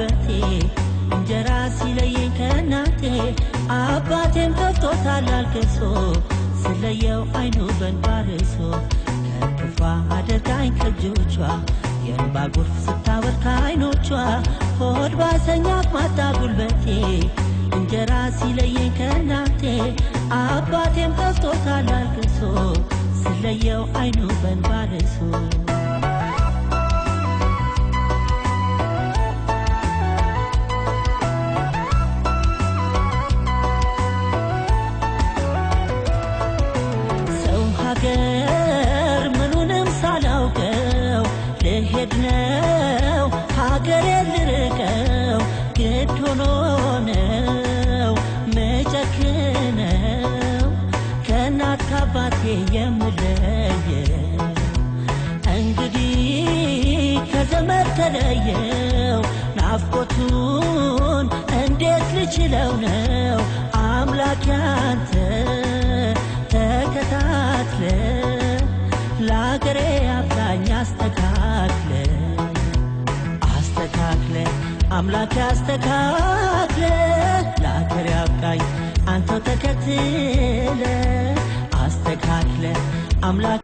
ጉልበቴ እንጀራ ሲለየኝ ከናቴ አባቴም ከፍቶታል አልቅሶ ስለየው አይኑ በንባርሶ ከክፋ አደርጋኝ ከእጆቿ የእንባ ጎርፍ ስታወርድ ከዓይኖቿ ሆድ ባሰኝ አቅማጣ ጉልበቴ እንጀራ ሲለየኝ ከናቴ አባቴም ከፍቶታል አልቅሶ ስለየው አይኑ በንባርሶ ሀገር ምኑንም ሳላውቀው ልሄድ ነው ሀገሬ ልርቀው ግድ ሆኖ ነው መጨክነው ከእናት ከአባቴ የምለየው እንግዲህ ከዘመድ ተለየው ናፍቆቱን እንዴት ልችለው ነው አምላክ ያንተ ተከታትለ ላገሬ አብላኝ አስተካክለ አምላክ አስተካክለ ላገሬ አብላኝ አንተ ተከትለ አስተካክለ አምላክ